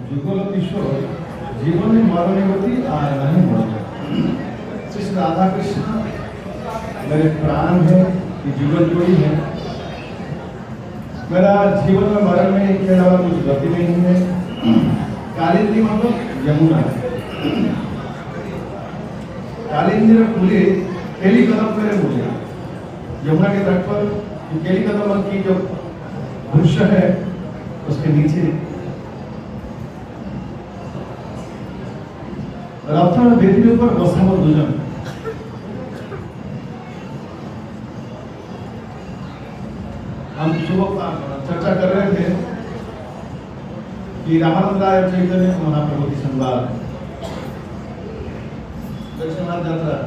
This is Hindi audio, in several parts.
जुगल किशोर जीवन में मरने होती आए नहीं मरते। श्री राधा कृष्ण मेरे प्राण है, ये जुगल जोड़ी है। मेरा जीवन में मरण में इसके अलावा कुछ गति नहीं है। कालिंदी मतलब यमुना, कालिंदी पूरे केली कदम मेरे मुझे यमुना के तट पर केली कदम की जो वृक्ष है उसके नीचे रथ बेदी के ऊपर बसा हुआ दुजन। हम सुबह चर्चा कर रहे थे कि रामानंद राय चैतन्य महाप्रभु की संवाद दक्षिण भारत यात्रा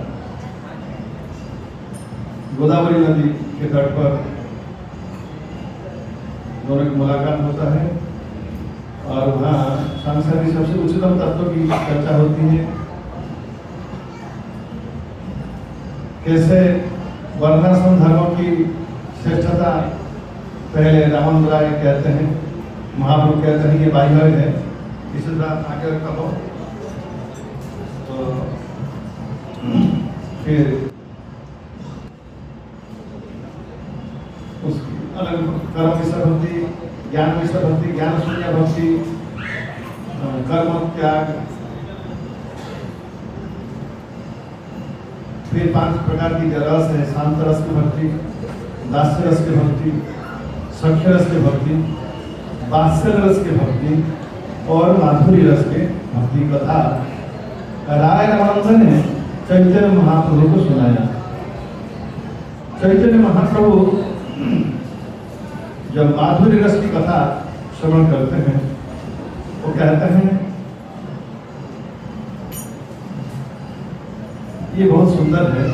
गोदावरी नदी के तट पर दोनों की मुलाकात होता है और वहाँ सांसारिक सबसे उच्चतम तत्व की चर्चा होती है। कैसे वर्णाश्रम धर्मों की श्रेष्ठता पहले रामानंद राय कहते हैं, महाप्रभु कहते हैं कि बाह्य है, इसी तरह आगे कहो तो फिर उस अलग कर्म विषय भक्ति, ज्ञान विषय भक्ति, ज्ञान शून्य भक्ति, कर्म त्याग, फिर 5 प्रकार की रस है, शांत रस की भक्ति, दास्य रस की भक्ति, सख्य रस की भक्ति, वात्सल रस की भक्ति और माधुरी रस के भक्ति कथा राय रामानंद ने चैतन्य महाप्रभु को सुनाया। चैतन्य महाप्रभु जब माधुरी रस की कथा श्रवण करते हैं वो कहते हैं ये बहुत सुंदर है,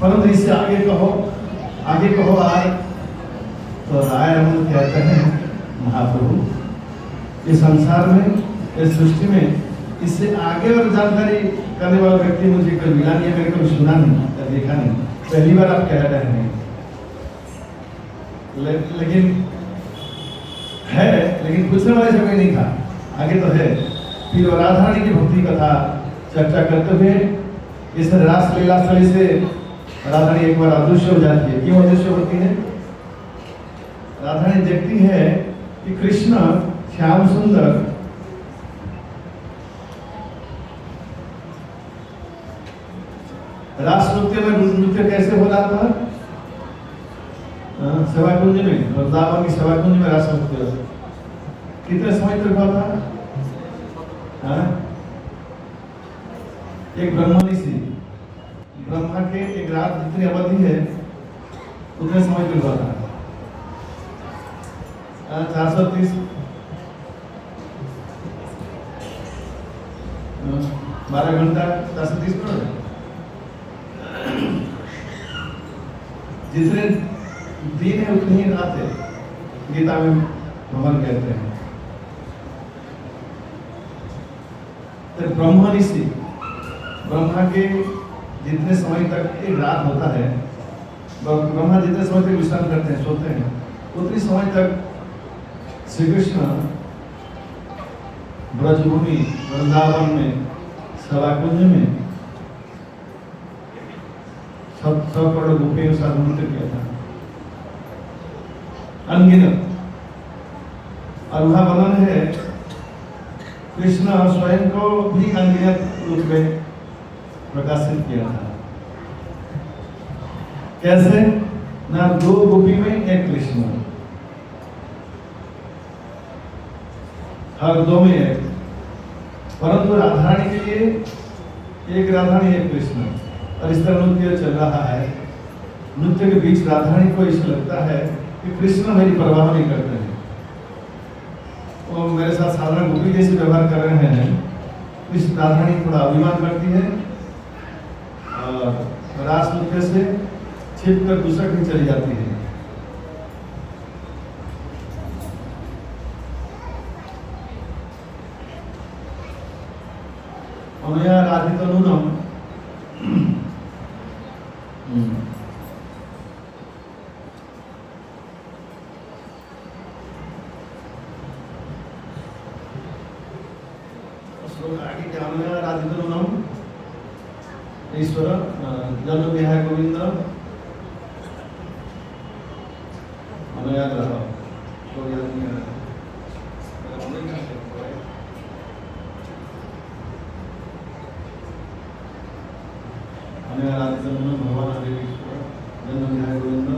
परंतु इससे आगे कहो आए। तो राय रामानंद कहते हैं महाप्रभु इस संसार में, इस सृष्टि में इससे आगे और जानकारी करने वाला व्यक्ति मुझे कभी मिला नहीं है, मेरे को सुना नहीं या देखा नहीं। पहली बार आप कह रहे हैं लेकिन है, लेकिन पूछने वाले समय नहीं था, आगे तो है। फिर राधा रानी की भक्ति कथा चर्चा करते हुए इस रास लीला स्थली से राधा रानी एक बार अदृश्य हो जाती है। क्यों अदृश्य होती है? राधा रानी देखती है कि कृष्ण श्याम सुंदर रास नृत्य में नृत्य कैसे हो रहा था? सेवा कुंज में, वृंदावन की सेवा कुंज में रास नृत्य कितने समय तक हुआ था? एक ब्रह्मनिषि ब्रह्मा के एक रात जितनी अवधि है उतने समय तक हुआ था। 430 12 घंटा 430 मिनट जितने दिन है उतनी ही रात है, गीता में भगवान कहते हैं। तो ब्रह्मनिषि ब्रह्मा के जितने समय तक एक रात होता है, ब्रह्मा जितने समय तक विश्राम करते हैं, सोते हैं, उतनी समय तक श्री कृष्ण ब्रजभूमि वृंदावन में सभाकुंज में सब करोड़ गोपियों के साथ नृत्य किया था अनगिनत। और वह वर्णन है कृष्ण स्वयं को भी अनगिनत रूप में प्रकाशित किया था। कैसे? ना 2 गोपी में एक कृष्ण, हर 2 में एक, परंतु राधा रानी के लिए एक राधा रानी एक कृष्ण। और इस तरह नृत्य चल रहा है। नृत्य के बीच राधा रानी को ऐसा लगता है कि कृष्ण मेरी परवाह नहीं करते हैं, वो मेरे साथ साधारण गोपी जैसे व्यवहार कर रहे हैं। इस राधा रानी थोड़ा अभिमान करती है और रास नृत्य से छिप कर दूसरा कहीं चली जाती है। अनया राधित नूनम श्लोक आगे क्या है? राधितोनम ईश्वर जन्म विहाय गोविंद याद रहा तो याद नहीं आ रहा। भगवान हरे ईश्वर जन्म विहाय गोविंद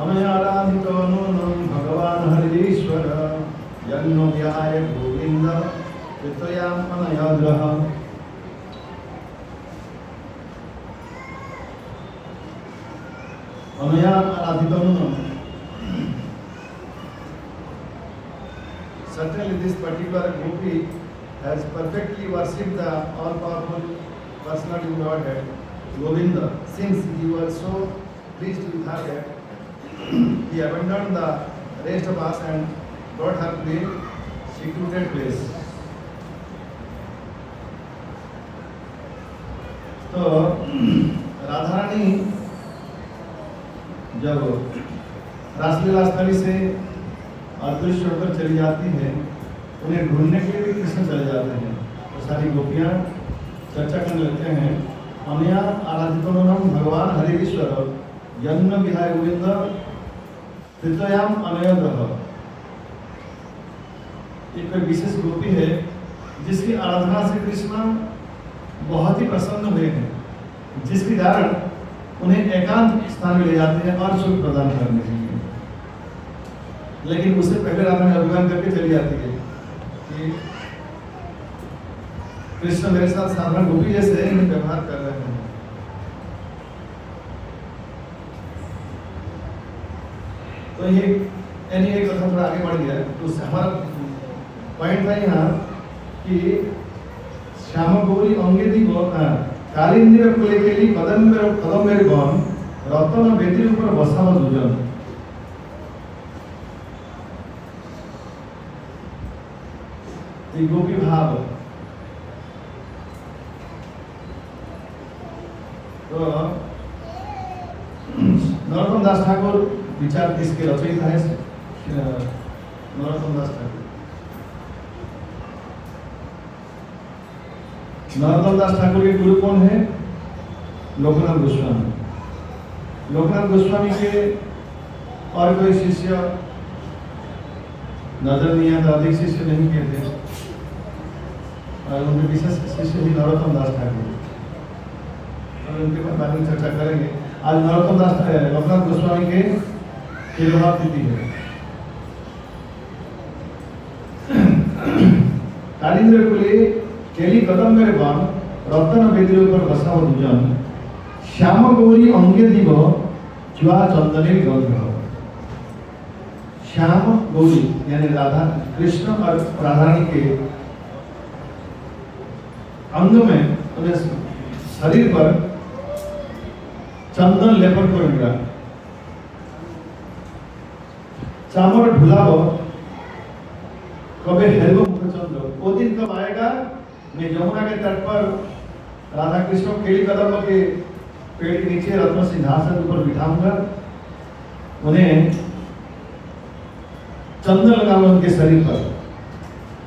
अनयाराधितोऽनुनं भगवान् हरीश्वर जन्म विहाय Govind कृतयाम् अनयाद्रः। अनयाराधितोऽनुनं, certainly this particular gopi has perfectly worshipped the all-powerful personality of Godhead Govinda, since he was so pleased with her that he abandoned the rest of us and brought her to a secluded place. तो राधा रानी जब रासलीला स्थली से अदृश्य होकर चली जाती है, उन्हें ढूंढने के लिए भी कृष्ण चले जाते हैं। तो सारी गोपियां चर्चा करने लगते हैं। अनया आराधितोऽनुनं भगवान हरीश्वर जन्म विहाय गोविंद कृतयाम् अनयाद्रः। एक विशेष गोपी है जिसकी आराधना से कृष्ण बहुत ही प्रसन्न हुए हैं, जिसके कारण उन्हें एकांत स्थान में ले जाते हैं और सुख प्रदान करने के लिए। लेकिन उससे पहले राधा ने अभिमान करके चली जाती है कि कृष्ण मेरे साथ साधारण गोपी जैसे व्यवहार कर रहे हैं। तो ये यानी एक कथन थोड़ा आगे बढ़ गया। तो उससे हमारा पॉइंट था यहाँ कि श्याम गौरी अंगे दी कालिंदी को लेके ली कदम मेरे गौन रतन बेटी ऊपर बसाव दुजन। गोपी भाव तो नरोत्तम दास ठाकुर विचार किसके रचयिता है? नरोत्तम दास ठाकुर। नरोत्तम दास ठाकुर के गुरु कौन है? लोकनाथ गोस्वामी। लोकनाथ गोस्वामी के और कोई शिष्य नजर नहीं आता, अधिक शिष्य नहीं कहते, और उनके विशेष शिष्य ही नरोत्तम दास ठाकुर। और उनके बारे में चर्चा करेंगे। आज नरोत्तम दास लोकनाथ गोस्वामी के तिरुभाव तिथि है। कालिंद्र कुले केली कदम मेरे बाण रतन बेदी ऊपर बसा हो दुजन श्याम गौरी अंगे दिव ज्वा चंदने गंध। श्याम गौरी यानी राधा कृष्ण और राधा रानी के अंग में उन्हें शरीर पर चंदन लेपन कर मिला। चामर ढुलाव कबे हेलो मुखचंद्र। वो दिन कब आएगा? मैं यमुना के तट पर राधा कृष्ण केली कदम के पेड़ के नीचे रत्न सिंहासन पर बिठाऊंगा, उन्हें चंदन लगाऊंगा उनके शरीर पर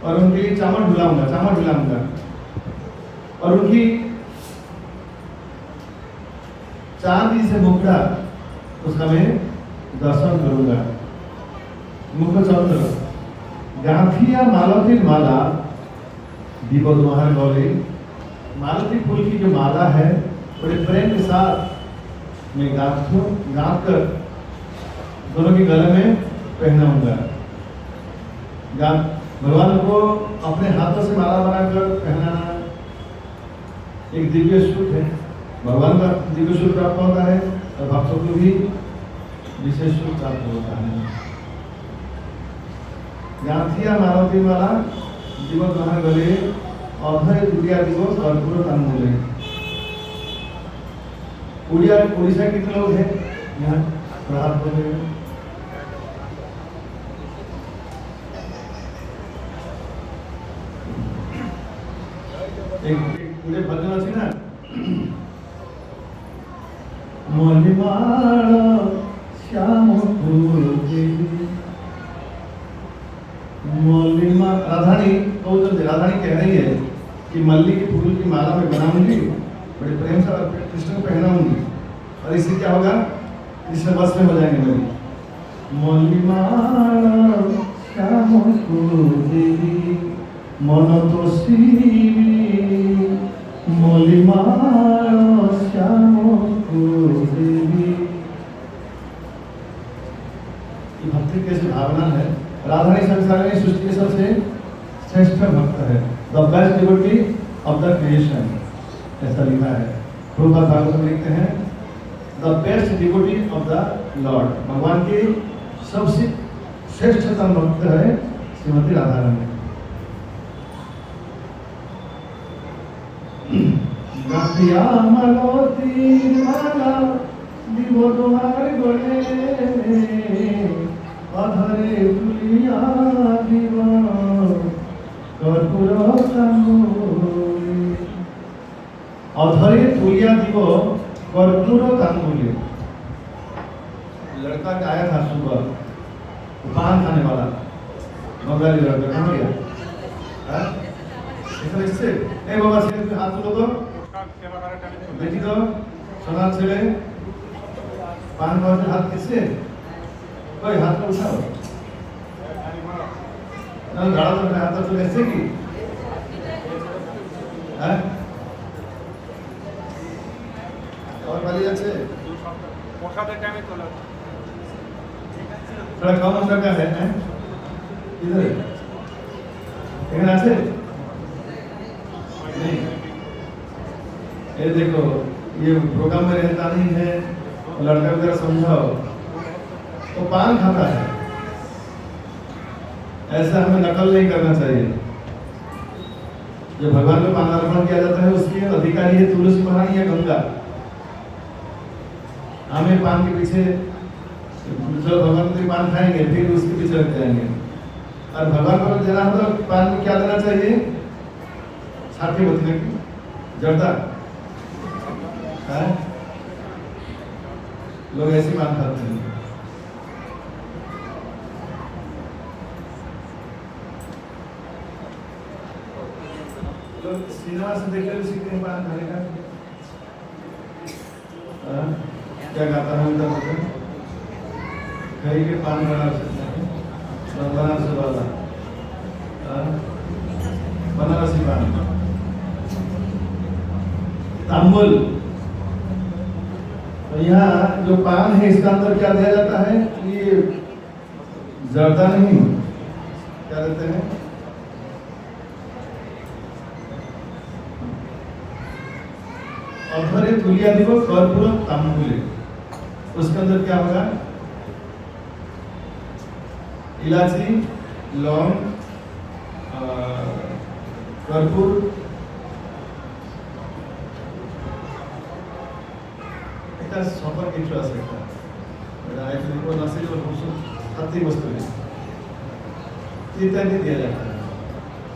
और उनके लिए चामर ढुलाऊंगा और उनकी चांदी से मुखड़ा उसका मैं दर्शन करूंगा। मुखचंद्र गांठिया मालती माला दीपक महान गौरी। मालती फूल की जो माला है बड़े प्रेम के साथ मैं गांठ कर दोनों के गले में पहनाऊंगा। भगवान को अपने हाथों से माला बनाकर पहनाना एक दिव्य सुख है, भगवान का दिव्य सुख प्राप्त होता है और भक्तों को भी विशेष सुख प्राप्त होता है। गांथिया मालती माला जीवन ग्रहण गले अभय दुनिया दिवस कर्पूर तांबूले। उड़ीसा कितने लोग हैं यहाँ प्रहार बोले? एक पूरे भजन अच्छी ना, मलिमाल श्याम मल्लिमा राधानी राधानी कह रही है कि मल्ली के फूल की माला में बनाऊंगी, बड़े प्रेम से कृष्ण को पहनाऊंगी और इससे क्या होगा, कृष्ण बस में हो जाएंगे मेरी। मल्लिमाल श्याम देवी मन तो शिवी मलिमाल श्याम देवी। ये भक्ति कैसी भावना है। राधानी संसार में सृष्टि के सबसे श्रेष्ठ भक्त है, the best devotee of the creation, ऐसा लिखा है। प्रभुपाद भागवत में लिखते हैं the best devotee of the Lord, भगवान के सबसे श्रेष्ठतम भक्त है श्रीमती राधा रानी। गांथिया मालती माला दिवो तुम्हारे गले अधरे तुलिया दिवा कर्पूर तांबूले। अधरे तुलिया दिवो कर्पूर तांबूले। लड़का का आया था सुबह, पान खाने वाला बंगाली लड़का, कहाँ गया? इससे ए बाबा से हाथ लो तो देखी तो सोना छेले पान खाते हाथ किससे? कोई हाथ को उठाओ ना, गाड़ा तो हाथ तो ऐसे की है और वाली अच्छे पोषाते टाइम तो थोड़ा कम अंदर का है इधर लेकिन ऐसे नहीं। ये देखो ये प्रोग्राम में रहता नहीं है, लड़का वगैरह समझाओ तो पान खाता है, ऐसा हमें नकल नहीं करना चाहिए। जब भगवान को पान अर्पण किया जाता है उसके अधिकारी है तुलसी महारानी या गंगा। हमें पान के पीछे जब भगवान को पान खाएंगे फिर उसके पीछे लग जाएंगे। और भगवान को देना हो तो पान में क्या देना चाहिए? साथी बतने की जर्दा है, लोग ऐसी बात करते हैं। लोग सिनेमा से देख कर सीखते हैं पान खाने का। क्या गाता है उनका मतलब कहीं के पान बनारस वाला बनारसी पान तांबुल। तो यहाँ जो पान है इसका अंदर क्या दिया जाता है? ये जर्दा नहीं, क्या देते हैं? अधरे तुलिया दिवो कर्पूर तांबूले। उसके अंदर क्या होगा? इलायची, लौंग, कर्पूर, सफर কিছু আছে এটা আইফোন কোন আছে जो खाती वस्तु है इत्यादि दिया जाता है।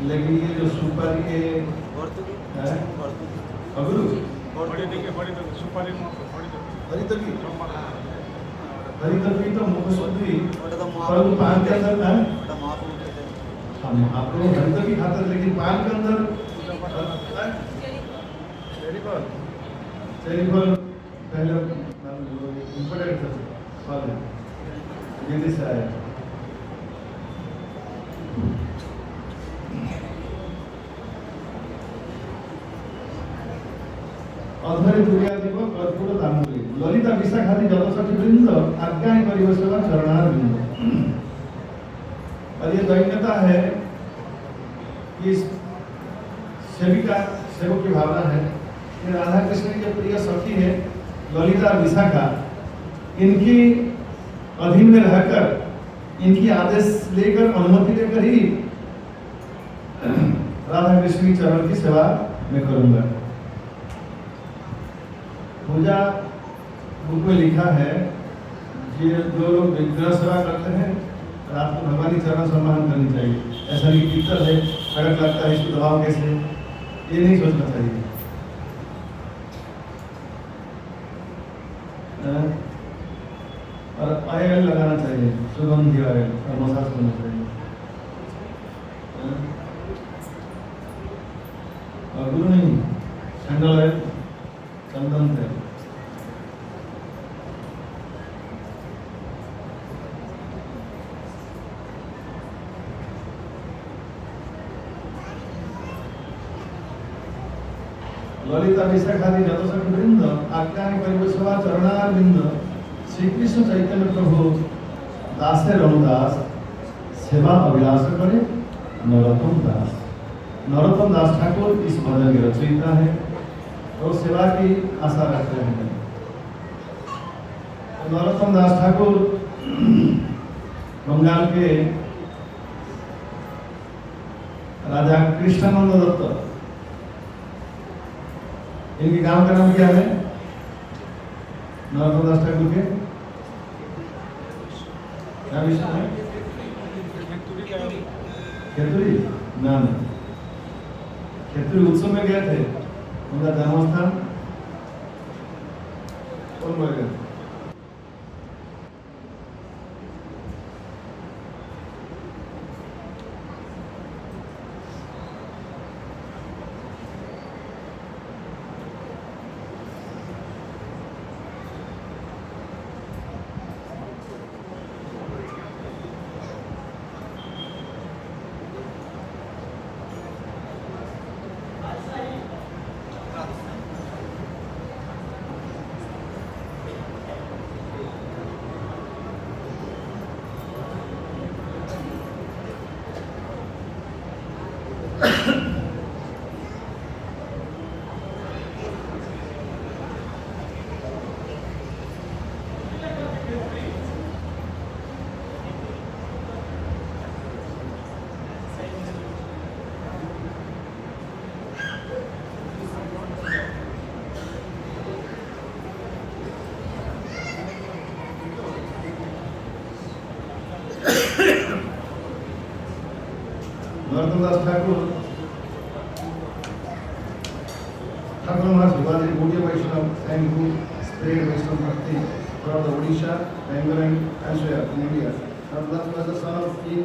लेकिन ये जो सुपारी के अगरू हरी तकी तो मुखशुद्धि परंतु पान के अंदर है हम आप लोग हरी तकी खाते हैं लेकिन पान के अंदर चेरी फल पहले इम्पोर्टेंट फल है ये से आया। अधरे दुर्यादिको कर्पूर तांबूले ललिता विशाखादि जलसखी वृंद आज्ञा परिवेशवा चरणार वृंद। और ये दैन्यता है कि सेविका सेवक की भावना है ये राधा कृष्ण की जो प्रिय सखी है ललिता और विशाखा, इनकी अधीन में रहकर इनकी आदेश लेकर अनुमति लेकर ही राधा कृष्ण की चरण की सेवा मैं करूंगा। पूजा बुक में लिखा है कि जो लोग विग्रह सेवा करते हैं रात को भगवान की चरण सम्मान करनी चाहिए। ऐसा नहीं कीर्तन है सड़क लगता है इसको दबाव कैसे, ये नहीं सोचना चाहिए। और ऑयल लगाना चाहिए, सुगंधी ऑयल, और मसाज करना चाहिए। और गुरु नहीं, सैंडल ऑयल, चंदन तेल। ललिता विशाखादि जतसखी वृंद आज्ञानि परिवेशवा चरणारविंद श्री कृष्ण चैतन्य प्रभु दासे रघुदास सेवा अभिलाष करे नरोत्तम दास। नरोत्तम दास ठाकुर इस भजन के रचयिता है और सेवा की आशा रखते हैं। नरोत्तम दास ठाकुर बंगाल के राजा कृष्णानंद दत्त, इनके गांव का नाम क्या है? नरोत्तम दास ठाकुर के क्या विषय है? खेतुरी नाम। खेतुरी उत्सव में गए थे, उनका जन्मस्थान कौन बोलेगा? नरोत्तम दास ठाकुर महाराज Bhadraji Gaudiya Vaishnava and who spread Vaishnava bhakti throughout the Odisha, Bengal and elsewhere in India. Norottama Das was the son of King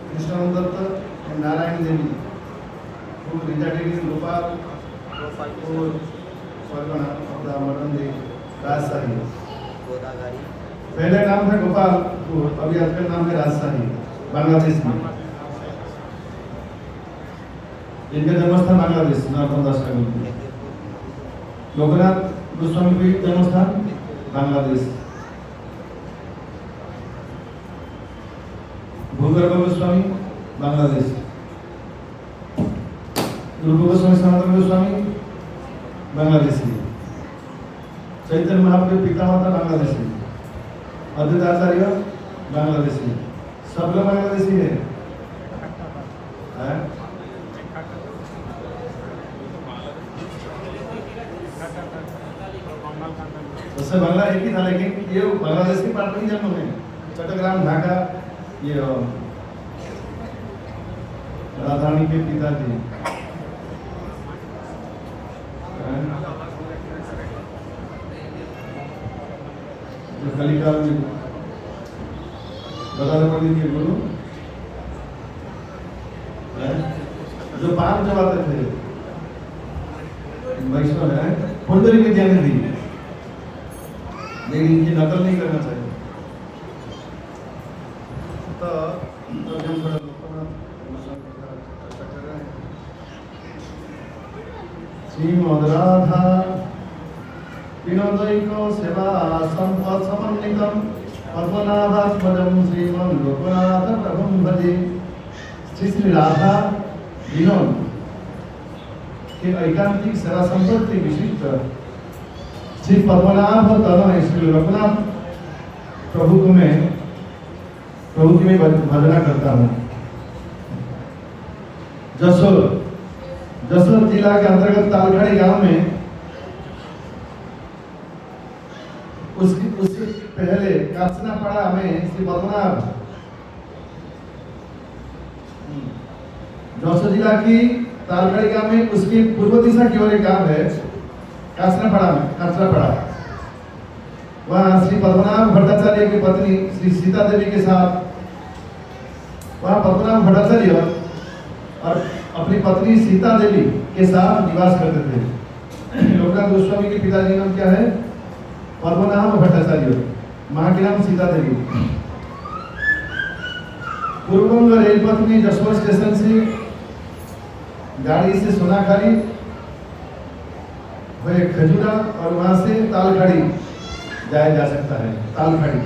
Krishnananda Datta and Narayan Devi, who resided in Gopal Pargana of the modern day Rajshahi. पहले नाम था गोपालपुर, अभी आपका नाम है राजशाही, बांग्लादेश में। इनका जन्मस्थान बांग्लादेश, नरोत्तम दास ठाकुर। लोकनाथ गोस्वामी की जन्मस्थान बांग्लादेश। भूगर्भ गोस्वामी बांग्लादेश। रूप गोस्वामी सनातन गोस्वामी बांग्लादेशी। चैतन्य महाप्रभु पिता माता बांग्लादेशी। अद्वैत आचार्य बांग्लादेशी। सब लोग बांग्लादेशी है। उससे बांग्ला एक ही था, लेकिन ये बांग्लादेश के पार्ट में जन्म हुए। चट्टग्राम ढाका, ये राधारानी के पिताजी। जो कलिकाल में बताने पड़ी थी गुरु, जो पाप जमाते थे वैष्णव है, पुंडरी में ज्ञान दी, लेकिन इनकी नकल नहीं करना चाहिए। तो हम थोड़ा चर्चा कर रहे हैं। श्रीमद् राधा विनोदैको सेवा संपत् समन्वितं पद्मनाभात्मजं श्रीमन् लोकनाथ प्रभुं भजे। श्री राधा विनोद के ऐकांतिक सेवा संपत्ति विशिष्ट श्री पद्मनाभ तनय श्री रघुनाथ प्रभु की मैं भजना करता हूँ। जसोर जिला के अंतर्गत तालखड़ी गांव में उससे पहले काचनापाड़ा में श्री पद्मनाभ, जसोर जिला की तालखड़ी गांव में उसकी पूर्व दिशा की ओर एक गांव है काचनापाड़ा। वहाँ श्री पद्मनाभ भट्टाचार्य की पत्नी श्री सीता देवी के साथ वहाँ पद्मनाभ भट्टाचार्य और अपनी पत्नी सीता देवी के साथ निवास करते थे। लोकनाथ गोस्वामी के पिताजी नाम क्या है? पद्मनाभ भट्टाचार्य, मां के नाम सीता देवी। पूर्वबंग रेलपथ में जसोर स्टेशन से गाड़ी से सोनाखाली खजूरा और वहां से तालखड़ी जाया जा सकता है। तालखड़ी